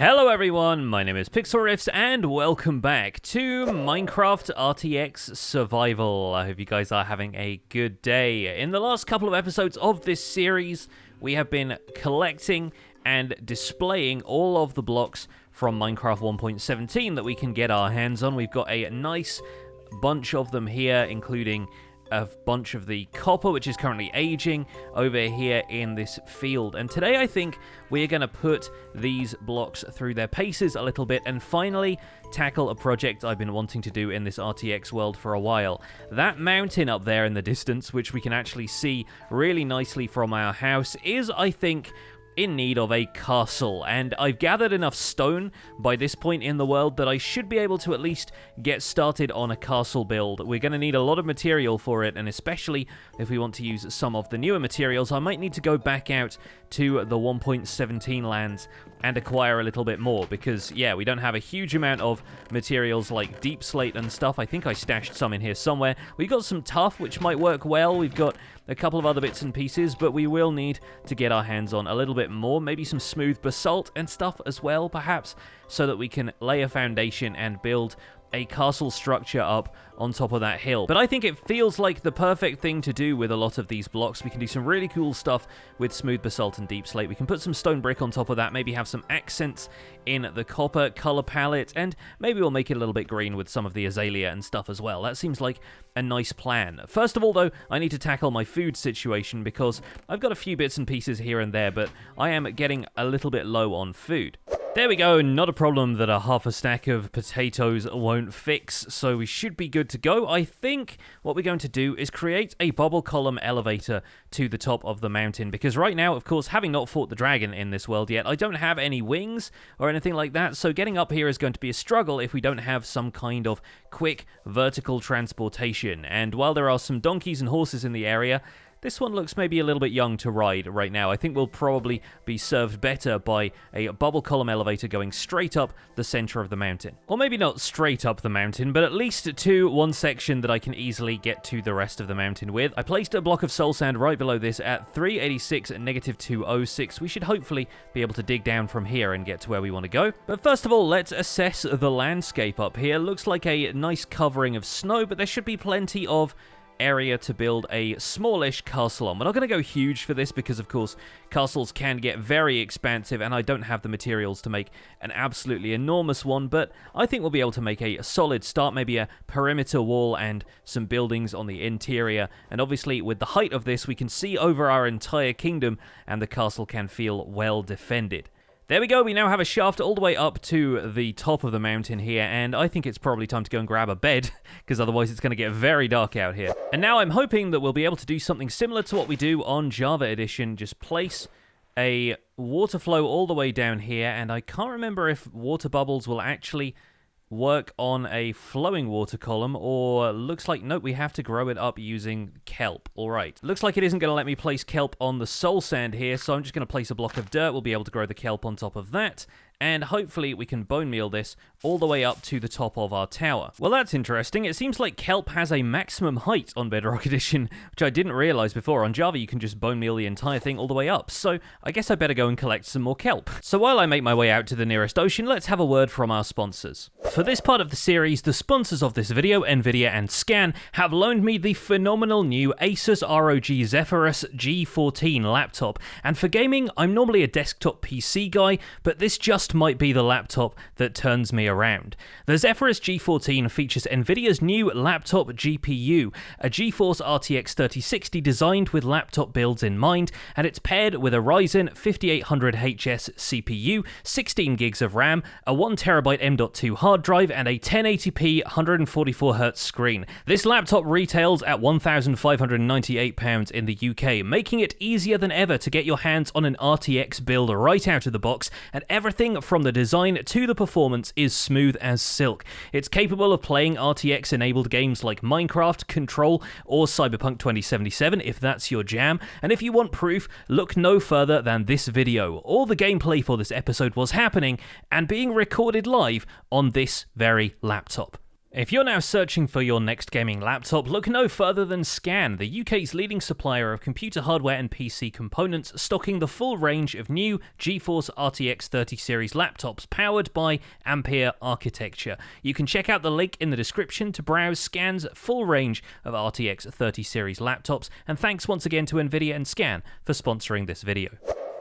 Hello everyone, my name is Pixlriffs and welcome back to Minecraft RTX Survival. I hope you guys are having a good day. In the last couple of episodes of this series, we have been collecting and displaying all of the blocks from Minecraft 1.17 that we can get our hands on. We've got a nice bunch of them here, including a bunch of the copper, which is currently aging over here in this field. And today I think we're going to put these blocks through their paces a little bit and finally tackle a project I've been wanting to do in this RTX world for a while. That mountain up there in the distance, which we can actually see really nicely from our house, is, I think, in need of a castle, and I've gathered enough stone by this point in the world that I should be able to at least get started on a castle build. We're going to need a lot of material for it, and especially if we want to use some of the newer materials, I might need to go back out to the 1.17 lands and acquire a little bit more, because, yeah, we don't have a huge amount of materials like deep slate and stuff. I think I stashed some in here somewhere. We've got some tuff, which might work well. We've got a couple of other bits and pieces, but we will need to get our hands on a little bit more, maybe some smooth basalt and stuff as well, perhaps, so that we can lay a foundation and build a castle structure up on top of that hill. But I think it feels like the perfect thing to do with a lot of these blocks. We can do some really cool stuff with smooth basalt and deep slate. We can put some stone brick on top of that, maybe have some accents in the copper color palette, and maybe we'll make it a little bit green with some of the azalea and stuff as well. That seems like a nice plan. First of all, though, I need to tackle my food situation, because I've got a few bits and pieces here and there, but I am getting a little bit low on food. There we go, not a problem that a half a stack of potatoes won't fix, so we should be good to go. I think what we're going to do is create a bubble column elevator to the top of the mountain, because right now, of course, having not fought the dragon in this world yet, I don't have any wings or anything like that, so getting up here is going to be a struggle if we don't have some kind of quick vertical transportation. And while there are some donkeys and horses in the area, this one looks maybe a little bit young to ride right now. I think we'll probably be served better by a bubble column elevator going straight up the center of the mountain. Or maybe not straight up the mountain, but at least to one section that I can easily get to the rest of the mountain with. I placed a block of soul sand right below this at 386 and negative 206. We should hopefully be able to dig down from here and get to where we want to go. But first of all, let's assess the landscape up here. Looks like a nice covering of snow, but there should be plenty of area to build a smallish castle on. We're not going to go huge for this because, of course, castles can get very expansive and I don't have the materials to make an absolutely enormous one, but I think we'll be able to make a solid start, maybe a perimeter wall and some buildings on the interior. And obviously, with the height of this, we can see over our entire kingdom and the castle can feel well defended. There we go, we now have a shaft all the way up to the top of the mountain here, and I think it's probably time to go and grab a bed, because otherwise it's going to get very dark out here. And now I'm hoping that we'll be able to do something similar to what we do on Java Edition, just place a water flow all the way down here, and I can't remember if water bubbles will actually work on a flowing water column, or looks like, nope, we have to grow it up using kelp. Alright, looks like it isn't going to let me place kelp on the soul sand here, so I'm just going to place a block of dirt. We'll be able to grow the kelp on top of that, and hopefully we can bone meal this all the way up to the top of our tower. Well, that's interesting. It seems like kelp has a maximum height on Bedrock Edition, which I didn't realize before. On Java, you can just bone meal the entire thing all the way up, so I guess I better go and collect some more kelp. So while I make my way out to the nearest ocean, let's have a word from our sponsors. For this part of the series, the sponsors of this video, Nvidia and Scan, have loaned me the phenomenal new Asus ROG Zephyrus G14 laptop, and for gaming, I'm normally a desktop PC guy, but this just might be the laptop that turns me around. The Zephyrus G14 features Nvidia's new laptop GPU, a GeForce RTX 3060 designed with laptop builds in mind, and it's paired with a Ryzen 5800HS CPU, 16 gigs of RAM, a 1TB M.2 hard drive, and a 1080p 144Hz screen. This laptop retails at £1,598 in the UK, making it easier than ever to get your hands on an RTX build right out of the box, and everything from the design to the performance is smooth as silk. It's capable of playing RTX-enabled games like Minecraft, Control, or Cyberpunk 2077 if that's your jam, and if you want proof, look no further than this video. All the gameplay for this episode was happening and being recorded live on this very laptop. If you're now searching for your next gaming laptop, look no further than Scan, the UK's leading supplier of computer hardware and PC components, stocking the full range of new GeForce RTX 30 series laptops powered by Ampere architecture. You can check out the link in the description to browse Scan's full range of RTX 30 series laptops, and thanks once again to Nvidia and Scan for sponsoring this video.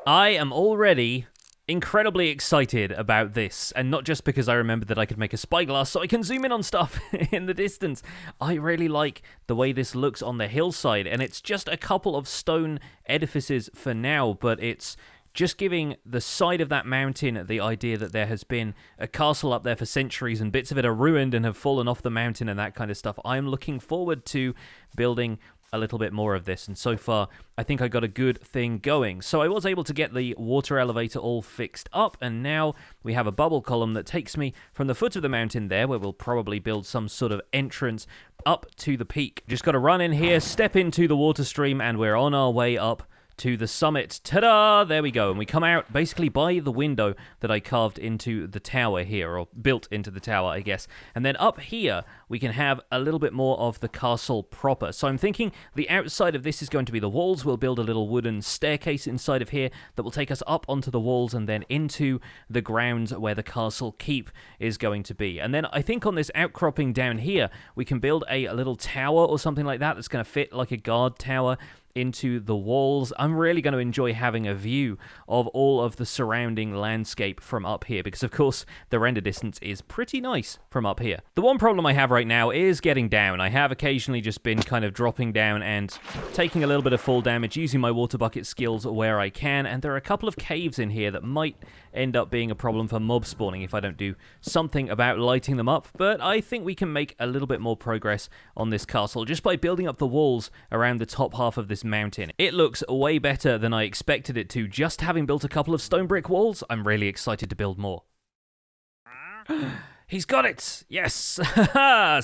I am already incredibly excited about this, and not just because I remembered that I could make a spyglass so I can zoom in on stuff in the distance. I really like the way this looks on the hillside, and it's just a couple of stone edifices for now, but it's just giving the side of that mountain the idea that there has been a castle up there for centuries and bits of it are ruined and have fallen off the mountain and that kind of stuff. I'm looking forward to building a little bit more of this, and so far I think I got a good thing going. So I was able to get the water elevator all fixed up, and now we have a bubble column that takes me from the foot of the mountain there, where we'll probably build some sort of entrance up to the peak. Just got to run in here, step into the water stream, and we're on our way up to the summit. Ta-da! There we go. And we come out basically by the window that I carved into the tower here, or built into the tower, I guess. And then up here, we can have a little bit more of the castle proper. So I'm thinking the outside of this is going to be the walls. We'll build a little wooden staircase inside of here that will take us up onto the walls and then into the grounds where the castle keep is going to be. And then I think on this outcropping down here, we can build a little tower or something like that that's going to fit like a guard tower into the walls. I'm really going to enjoy having a view of all of the surrounding landscape from up here, because of course the render distance is pretty nice from up here. The one problem I have right now is getting down. I have occasionally just been kind of dropping down and taking a little bit of fall damage using my water bucket skills where I can, and there are a couple of caves in here that might end up being a problem for mob spawning if I don't do something about lighting them up, but I think we can make a little bit more progress on this castle just by building up the walls around the top half of this mountain. It looks way better than I expected it to, just having built a couple of stone brick walls. I'm really excited to build more. He's got it! Yes!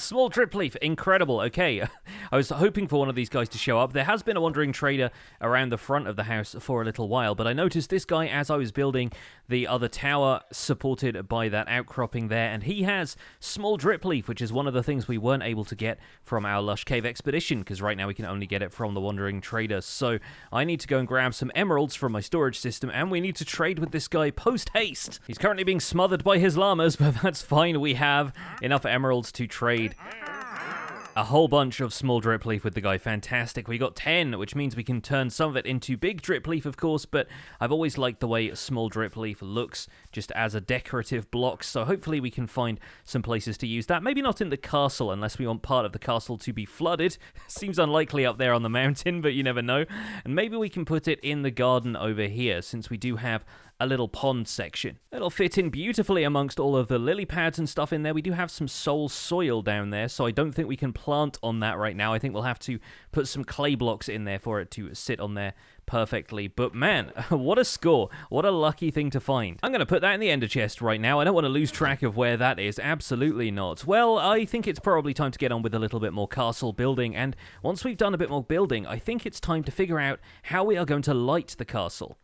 Small drip leaf. Incredible. Okay. I was hoping for one of these guys to show up. There has been a wandering trader around the front of the house for a little while, but I noticed this guy as I was building the other tower supported by that outcropping there, and he has small drip leaf, which is one of the things we weren't able to get from our Lush Cave expedition, because right now we can only get it from the wandering trader. So I need to go and grab some emeralds from my storage system, and we need to trade with this guy post-haste. He's currently being smothered by his llamas, but that's fine. We have enough emeralds to trade a whole bunch of small drip leaf with the guy. Fantastic. We got 10, which means we can turn some of it into big drip leaf, of course, but I've always liked the way small drip leaf looks just as a decorative block, so hopefully we can find some places to use that. Maybe not in the castle, unless we want part of the castle to be flooded. Seems unlikely up there on the mountain, but you never know. And maybe we can put it in the garden over here, since we do have a little pond section. It'll fit in beautifully amongst all of the lily pads and stuff in there. We do have some soul soil down there, so I don't think we can plant on that right now. I think we'll have to put some clay blocks in there for it to sit on there perfectly. But man, what a score. What a lucky thing to find. I'm going to put that in the ender chest right now. I don't want to lose track of where that is. Absolutely not. Well, I think it's probably time to get on with a little bit more castle building, and once we've done a bit more building, I think it's time to figure out how we are going to light the castle.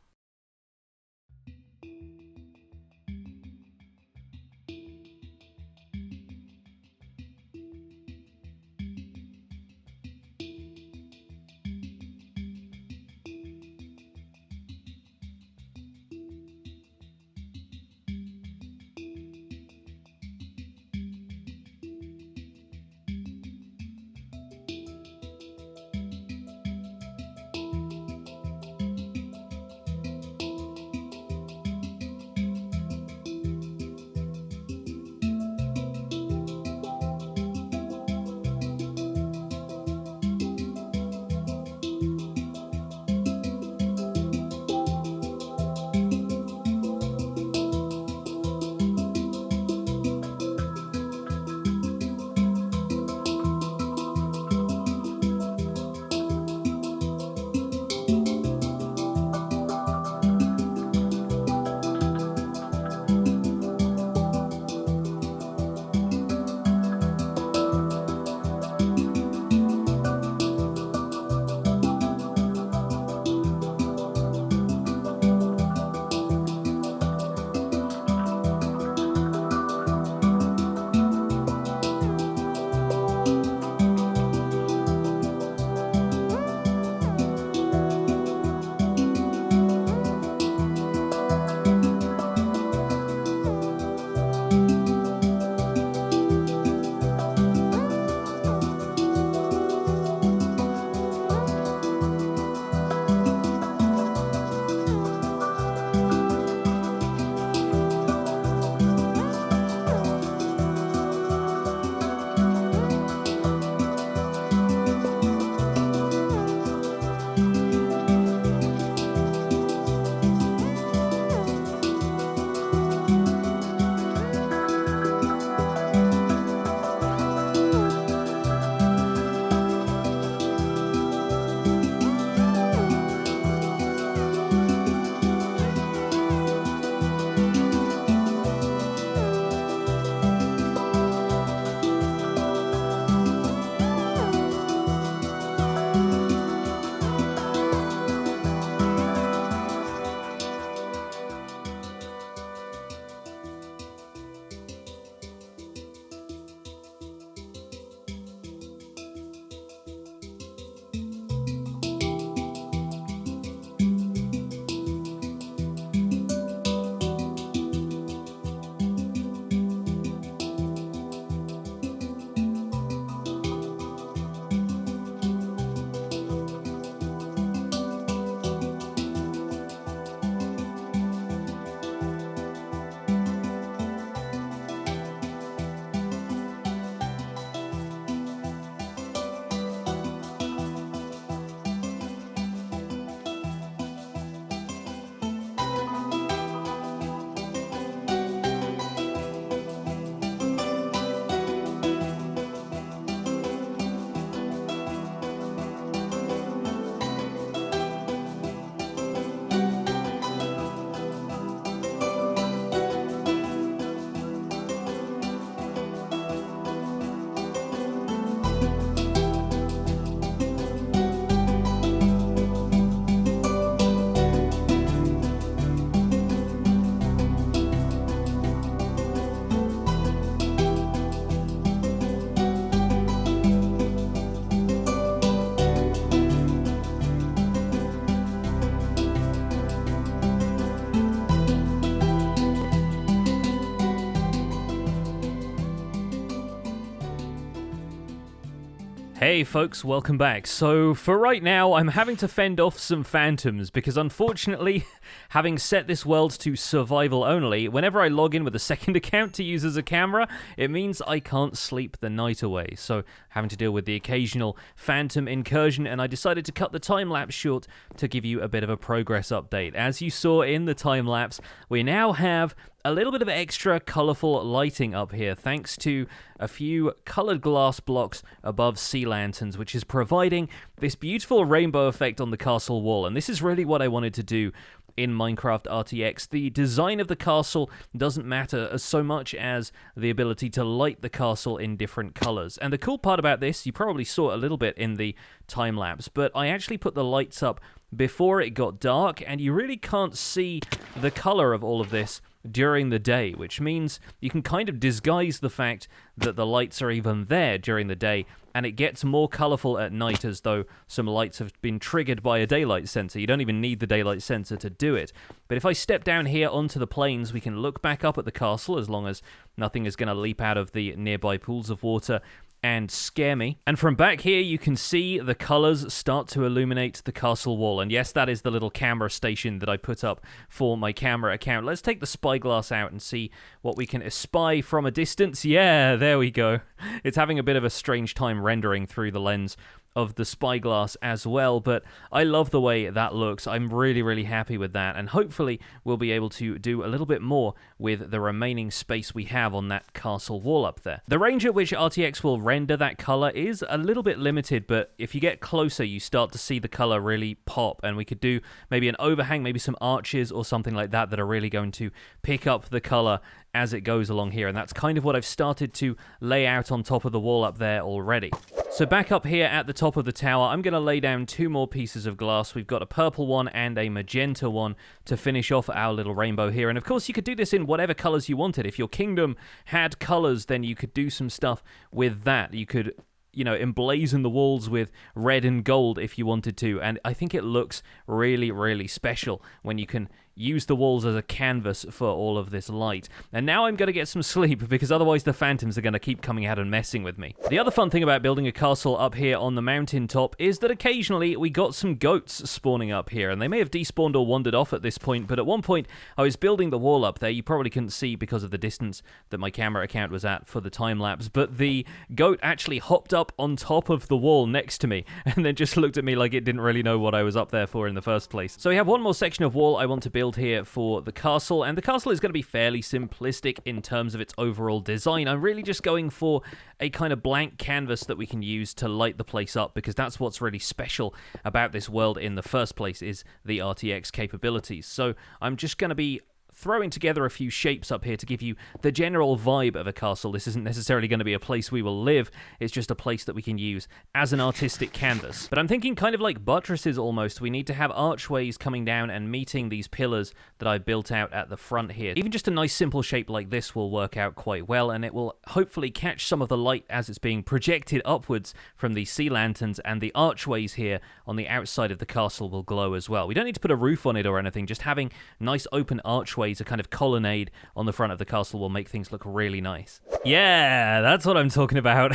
Hey folks, welcome back. So for right now, I'm having to fend off some phantoms because unfortunately, having set this world to survival only, whenever I log in with a second account to use as a camera, it means I can't sleep the night away. So having to deal with the occasional phantom incursion, and I decided to cut the time-lapse short to give you a bit of a progress update. As you saw in the time-lapse, we now have a little bit of extra colorful lighting up here thanks to a few colored glass blocks above sea lanterns, which is providing this beautiful rainbow effect on the castle wall. And this is really what I wanted to do in Minecraft RTX. The design of the castle doesn't matter so much as the ability to light the castle in different colors. And the cool part about this, you probably saw a little bit in the time lapse, but I actually put the lights up before it got dark, and you really can't see the color of all of this during the day, which means you can kind of disguise the fact that the lights are even there during the day, and it gets more colorful at night as though some lights have been triggered by a daylight sensor. You don't even need the daylight sensor to do it. But if I step down here onto the plains, we can look back up at the castle as long as nothing is going to leap out of the nearby pools of water and scare me. And from back here, you can see the colors start to illuminate the castle wall. And yes, that is the little camera station that I put up for my camera account. Let's take the spyglass out and see what we can espy from a distance. Yeah, there we go. It's having a bit of a strange time rendering through the lens of the spyglass as well, but I love the way that looks. I'm really, really happy with that, and hopefully we'll be able to do a little bit more with the remaining space we have on that castle wall up there. The range at which RTX will render that color is a little bit limited, but if you get closer, you start to see the color really pop, and we could do maybe an overhang, maybe some arches or something like that are really going to pick up the color as it goes along here, and that's kind of what I've started to lay out on top of the wall up there already. So back up here at the top of the tower, I'm going to lay down two more pieces of glass. We've got a purple one and a magenta one to finish off our little rainbow here. And of course, you could do this in whatever colors you wanted. If your kingdom had colors, then you could do some stuff with that. You could, you know, emblazon the walls with red and gold if you wanted to. And I think it looks really, really special when you can use the walls as a canvas for all of this light. And now I'm going to get some sleep because otherwise the phantoms are going to keep coming out and messing with me. The other fun thing about building a castle up here on the mountain top is that occasionally we got some goats spawning up here, and they may have despawned or wandered off at this point, but at one point I was building the wall up there. You probably couldn't see because of the distance that my camera account was at for the time lapse, but the goat actually hopped up on top of the wall next to me and then just looked at me like it didn't really know what I was up there for in the first place. So we have one more section of wall I want to build here for the castle, and the castle is going to be fairly simplistic in terms of its overall design. I'm really just going for a kind of blank canvas that we can use to light the place up, because that's what's really special about this world in the first place, is the RTX capabilities. So I'm just going to be throwing together a few shapes up here to give you the general vibe of a castle. This isn't necessarily going to be a place we will live, it's just a place that we can use as an artistic canvas. But I'm thinking kind of like buttresses almost. We need to have archways coming down and meeting these pillars that I built out at the front here. Even just a nice simple shape like this will work out quite well, and it will hopefully catch some of the light as it's being projected upwards from the sea lanterns, and the archways here on the outside of the castle will glow as well. We don't need to put a roof on it or anything, just having nice open archways, a kind of colonnade on the front of the castle, will make things look really nice. Yeah, that's what I'm talking about.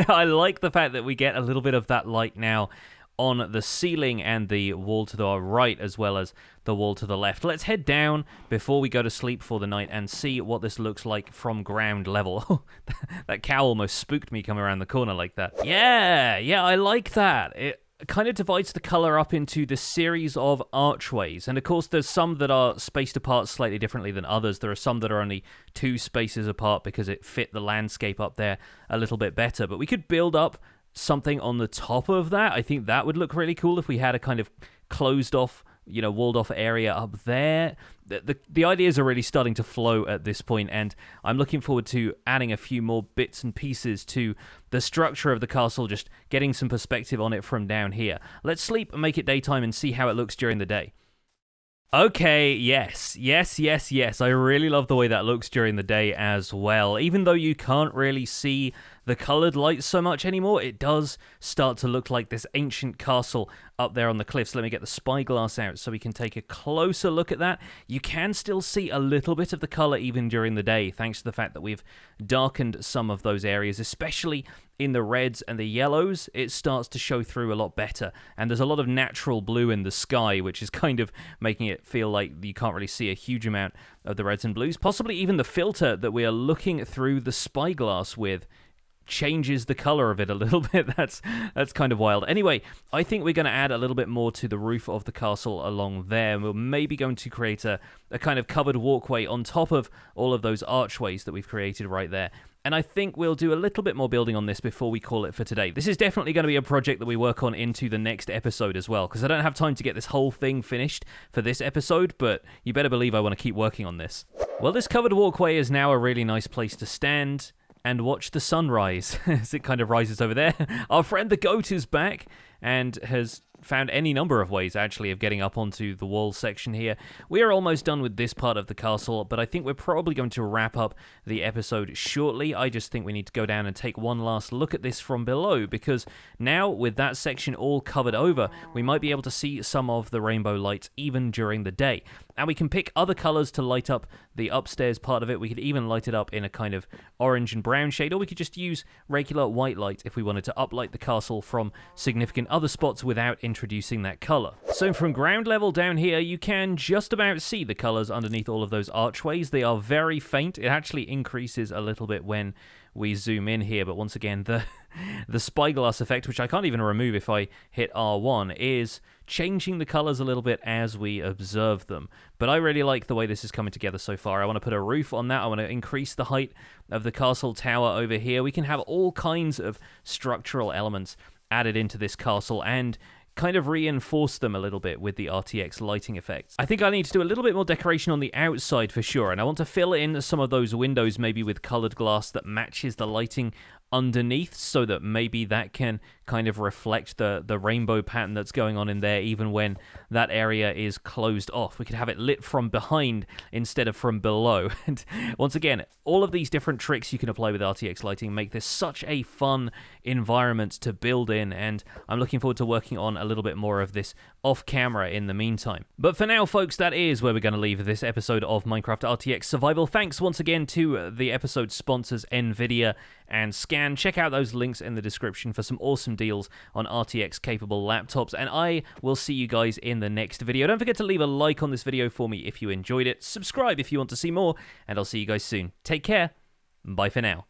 I like the fact that we get a little bit of that light now on the ceiling and the wall to the right as well as the wall to the left. Let's head down before we go to sleep for the night and see what this looks like from ground level. That cow almost spooked me coming around the corner like that. Yeah, I like that. It kind of divides the color up into this series of archways, and of course there's some that are spaced apart slightly differently than others. There are some that are only 2 spaces apart because it fit the landscape up there a little bit better, but we could build up something on the top of that. I think that would look really cool if we had a kind of closed off, you know, walled off area up there. The ideas are really starting to flow at this point, and I'm looking forward to adding a few more bits and pieces to the structure of the castle, just getting some perspective on it from down here. Let's sleep and make it daytime and see how it looks during the day. Okay, yes. I really love the way that looks during the day as well. Even though you can't really see the colored lights so much anymore. It does start to look like this ancient castle up there on the cliffs. Let me get the spyglass out so we can take a closer look at that. You can still see a little bit of the color even during the day, thanks to the fact that we've darkened some of those areas, especially in the reds and the yellows. It starts to show through a lot better, and there's a lot of natural blue in the sky, which is kind of making it feel like you can't really see a huge amount of the reds and blues. Possibly even the filter that we are looking through the spyglass with changes the color of it a little bit. That's kind of wild. Anyway, I think we're going to add a little bit more to the roof of the castle along there. We're maybe going to create a kind of covered walkway on top of all of those archways that we've created right there. And I think we'll do a little bit more building on this before we call it for today. This is definitely going to be a project that we work on into the next episode as well, because I don't have time to get this whole thing finished for this episode, but you better believe I want to keep working on this. Well, this covered walkway is now a really nice place to stand and watch the sunrise as it kind of rises over there. Our friend the goat is back and has found any number of ways, actually, of getting up onto the wall section here. We are almost done with this part of the castle, but I think we're probably going to wrap up the episode shortly. I just think we need to go down and take one last look at this from below, because now, with that section all covered over, we might be able to see some of the rainbow lights even during the day. And we can pick other colors to light up the upstairs part of it. We could even light it up in a kind of orange and brown shade, or we could just use regular white light if we wanted to uplight the castle from significant other spots without introducing that color. So from ground level down here, you can just about see the colors underneath all of those archways. They are very faint. It actually increases a little bit when we zoom in here, but once again, the spyglass effect, which I can't even remove if I hit R1, is changing the colors a little bit as we observe them. But I really like the way this is coming together so far. I want to put a roof on that. I want to increase the height of the castle tower over here. We can have all kinds of structural elements added into this castle and kind of reinforce them a little bit with the RTX lighting effects. I think I need to do a little bit more decoration on the outside for sure, and I want to fill in some of those windows maybe with colored glass that matches the lighting underneath, so that maybe that can kind of reflect the rainbow pattern that's going on in there even when that area is closed off. We could have it lit from behind instead of from below. And once again, all of these different tricks you can apply with RTX lighting make this such a fun environment to build in, and I'm looking forward to working on a little bit more of this off camera in the meantime. But for now, folks, that is where we're going to leave this episode of Minecraft RTX Survival. Thanks once again to the episode sponsors NVIDIA and Scan. Check out those links in the description for some awesome deals on RTX capable laptops, and I will see you guys in the next video. Don't forget to leave a like on this video for me if you enjoyed it, subscribe if you want to see more, and I'll see you guys soon. Take care, bye for now.